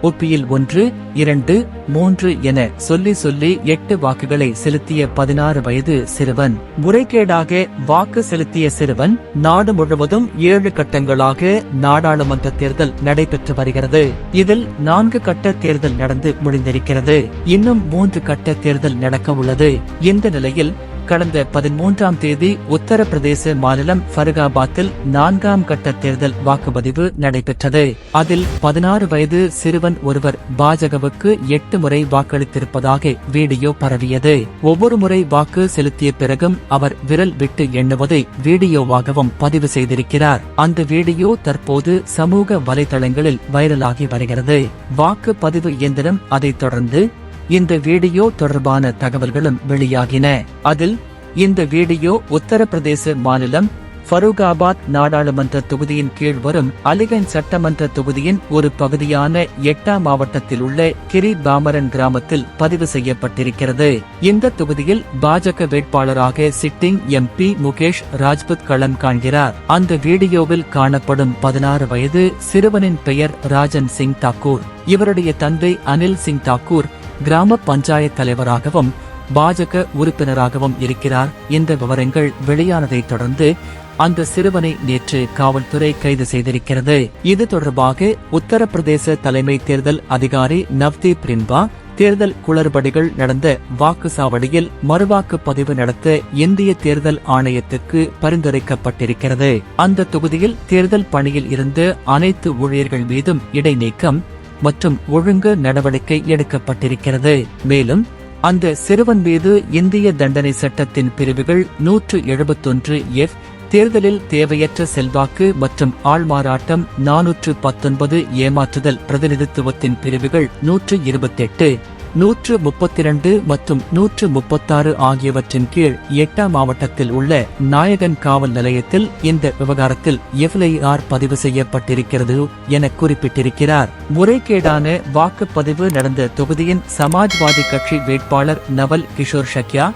உப்பியில் 1, 2, 3 என சொல்லி 8 வாக்குகளை செலுத்திய 16 வயது சிறுவன். முறைகேடாக வாக்கு செலுத்திய சிறுவன். நாடு முழுவதும் 7 கட்டங்களாக நாடாளுமன்ற தேர்தல் நடைபெற்று வருகிறது. இதில் 4 கட்ட தேர்தல் நடந்து முடிந்திருக்கிறது. இன்னும் 3 கட்ட தேர்தல் நடக்க உள்ளது. இந்த நிலையில் கடந்த 13ஆம் தேதி உத்தரப்பிரதேச மாநிலம் ஃபருகாபாத்தில் 4ஆம் கட்ட தேர்தல் வாக்குப்பதிவு நடைபெற்றது. அதில் 16 வயது சிறுவன் ஒருவர் பாஜகவுக்கு 8 முறை வாக்களித்திருப்பதாக வீடியோ பரவியது. ஒவ்வொரு முறை வாக்கு செலுத்திய பிறகும் அவர் விரல் விட்டு எண்ணுவதை வீடியோவாகவும் பதிவு செய்திருக்கிறார். அந்த வீடியோ தற்போது சமூக வலைதளங்களில் வைரலாகி வருகிறது. வாக்கு பதிவு இயந்திரம், அதைத் தொடர்ந்து இந்த வீடியோ தொடர்பான தகவல்களும் வெளியாகின. அதில் இந்த வீடியோ உத்தரப்பிரதேச மாநிலம் ஃபருகாபாத் நாடாளுமன்ற தொகுதியின் கீழ் வரும் அலிகஞ்ச் சட்டமன்ற தொகுதியின் ஒரு பகுதியான 8ஆம் மாவட்டத்தில் உள்ள கிரி பாமரன் கிராமத்தில் பதிவு செய்யப்பட்டிருக்கிறது. இந்த தொகுதியில் பாஜக வேட்பாளராக சிட்டிங் MP முகேஷ் ராஜ்புத் களம் காண்கிறார். அந்த வீடியோவில் காணப்படும் 16 வயது சிறுவனின் பெயர் ராஜன் சிங் தாக்கூர். இவருடைய தந்தை அனில் சிங் தாக்கூர் கிராம பஞ்சாயத் தலைவராகவும் பாஜக உறுப்பினராகவும் இருக்கிறார். இந்த விவரங்கள் வெளியானதைத் தொடர்ந்து அந்த சிறுவனை நேற்று காவல்துறை கைது செய்திருக்கிறது. இது தொடர்பாக உத்தரப்பிரதேச தலைமை தேர்தல் அதிகாரி நவ்தீப் ரின்பா தேர்தல் குளறுபடிகள் நடந்த வாக்குச்சாவடியில் மறுவாக்குப்பதிவு நடத்த இந்திய தேர்தல் ஆணையத்திற்கு பரிந்துரைக்கப்பட்டிருக்கிறது. அந்த தொகுதியில் தேர்தல் பணியில் இருந்த அனைத்து ஊழியர்கள் மீதும் இடைநீக்கம் மற்றும் ஒழுங்கு நடவடிக்கை எடுக்கப்பட்டிருக்கிறது. மேலும் அந்த சிறுவன் மீது இந்திய தண்டனை சட்டத்தின் பிரிவுகள் 171F, தேர்தலில் தேவையற்ற செல்வாக்கு மற்றும் ஆள்மாறாட்டம் 419, ஏமாற்றுதல் பிரதிநிதித்துவத்தின் பிரிவுகள் 128, 132 மற்றும் 136 ஆகியவற்றின் கீழ் 8ஆம் மாவட்டத்தில் உள்ள நாயகன் காவல் நிலையத்தில் இந்த விவகாரத்தில் FIR பதிவு செய்யப்பட்டிருக்கிறது என குறிப்பிட்டிருக்கிறார். முறைகேடான வாக்குப்பதிவு நடந்த தொகுதியின் சமாஜ்வாதி கட்சி வேட்பாளர் நவல் கிஷோர் ஷக்கியா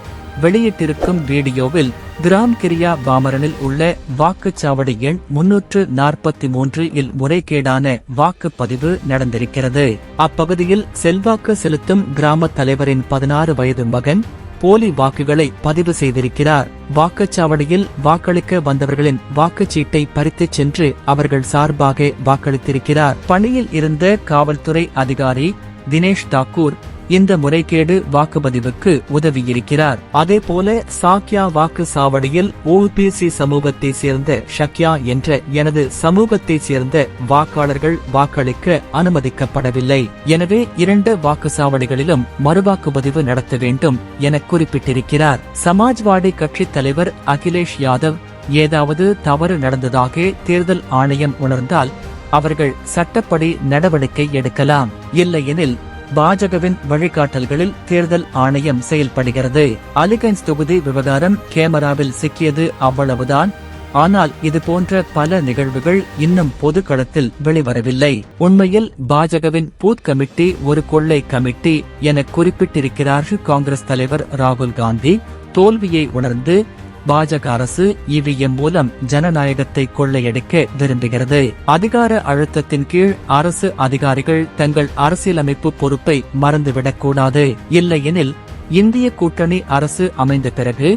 வெளியிட்டிருக்கும் வீடியோவில் கிராம் கிரியா பாமரனில் உள்ள வாக்குச்சாவடி எண் 343 இல் முறைகேடான வாக்குப்பதிவு நடந்திருக்கிறது. அப்பகுதியில் செல்வாக்கு செலுத்தும் கிராம தலைவரின் 16 வயது மகன் போலி வாக்குகளை பதிவு செய்திருக்கிறார். வாக்குச்சாவடியில் வாக்களிக்க வந்தவர்களின் வாக்குச்சீட்டை பறித்துச் சென்று அவர்கள் சார்பாக வாக்களித்திருக்கிறார். பணியில் இருந்த காவல்துறை அதிகாரி தினேஷ் தாக்கூர் இந்த முறைகேடு வாக்குப்பதிவுக்கு உதவியிருக்கிறார். அதேபோல சாக்யா வாக்கு சாவடியில் OBC சமூகத்தை சேர்ந்த ஷக்யா என்ற எனது சமூகத்தை சேர்ந்த வாக்காளர்கள் வாக்களிக்க அனுமதிக்கப்படவில்லை. எனவே 2 வாக்குச்சாவடிகளிலும் மறுவாக்குப்பதிவு நடத்த வேண்டும் என குறிப்பிட்டிருக்கிறார். சமாஜ்வாடி கட்சி தலைவர் அகிலேஷ் யாதவ் ஏதாவது தவறு நடந்ததாக தேர்தல் ஆணையம் உணர்ந்தால் அவர்கள் சட்டப்படி நடவடிக்கை எடுக்கலாம். இல்லையெனில் பாஜகவின் வழிகாட்டல்களில் தேர்தல் ஆணையம் செயல்படுகிறது. அலிகஞ்ச் தொகுதி விவகாரம் கேமராவில் சிக்கியது, அவ்வளவுதான். ஆனால் இதுபோன்ற பல நிகழ்வுகள் இன்னும் பொது களத்தில் வெளிவரவில்லை. உண்மையில் பாஜகவின் பூத் கமிட்டி ஒரு கொள்ளை கமிட்டி என குறிப்பிட்டிருக்கிறார் காங்கிரஸ் தலைவர் ராகுல் காந்தி. தோல்வியை உணர்ந்து பாஜக அரசு EVM மூலம் ஜனநாயகத்தை கொள்ளையடிக்க விரும்புகிறது. அதிகார அழுத்தத்தின் கீழ் அரசு அதிகாரிகள் தங்கள் அரசியலமைப்பு பொறுப்பை மறந்துவிடக்கூடாது. இல்லையெனில் இந்திய கூட்டணி அரசு அமைந்த பிறகு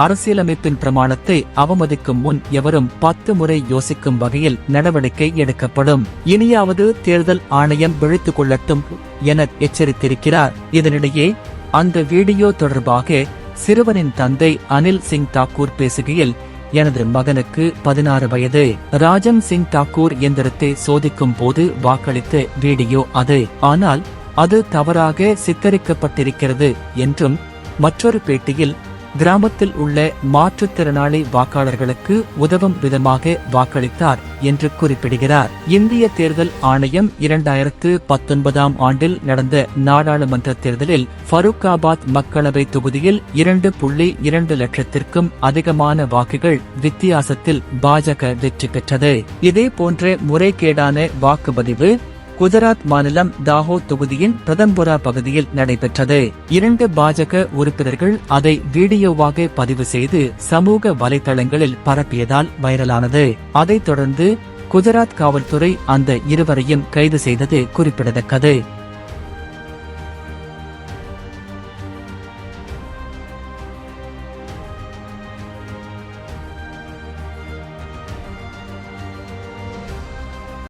அரசியலமைப்பின் பிரமாணத்தை அவமதிக்கும் முன் எவரும் 10 முறை யோசிக்கும் வகையில் நடவடிக்கை எடுக்கப்படும். இனியாவது தேர்தல் ஆணையம் விழித்துக் கொள்ளட்டும் என எச்சரித்திருக்கிறார். இதனிடையே அந்த வீடியோ தொடர்பாக சிறுவனின் தந்தை அனில் சிங் தாக்கூர் பேசுகையில், எனது மகனுக்கு 16 வயது. ராஜன் சிங் தாக்கூர் எந்திரத்தை சோதிக்கும் போது வாக்களித்த வீடியோ அது. ஆனால் அது தவறாக சித்தரிக்கப்பட்டிருக்கிறது என்றும் மற்றொரு பேட்டியில் கிராமத்தில் உள்ள மாற்றுத்திறனாளி வாக்காளர்களுக்கு உதவும் விதமாக வாக்களித்தார் என்று குறிப்பிடுகிறார். இந்திய தேர்தல் ஆணையம் 2019ஆம் ஆண்டில் நடந்த நாடாளுமன்ற தேர்தலில் ஃபருக்காபாத் மக்களவை தொகுதியில் 2.2 லட்சத்திற்கும் அதிகமான வாக்குகள் வித்தியாசத்தில் பாஜக வெற்றி பெற்றது. இதே போன்ற முறைகேடான வாக்குப்பதிவு குஜராத் மாநிலம் தாஹோத் தொகுதியின் பிரதம்புரா பகுதியில் நடைபெற்றது. 2 பாஜக உறுப்பினர்கள் அதை வீடியோவாக பதிவு செய்து சமூக வலைதளங்களில் பரப்பியதால் வைரலானது. அதைத் தொடர்ந்து குஜராத் காவல்துறை அந்த இருவரையும் கைது செய்தது குறிப்பிடத்தக்கது.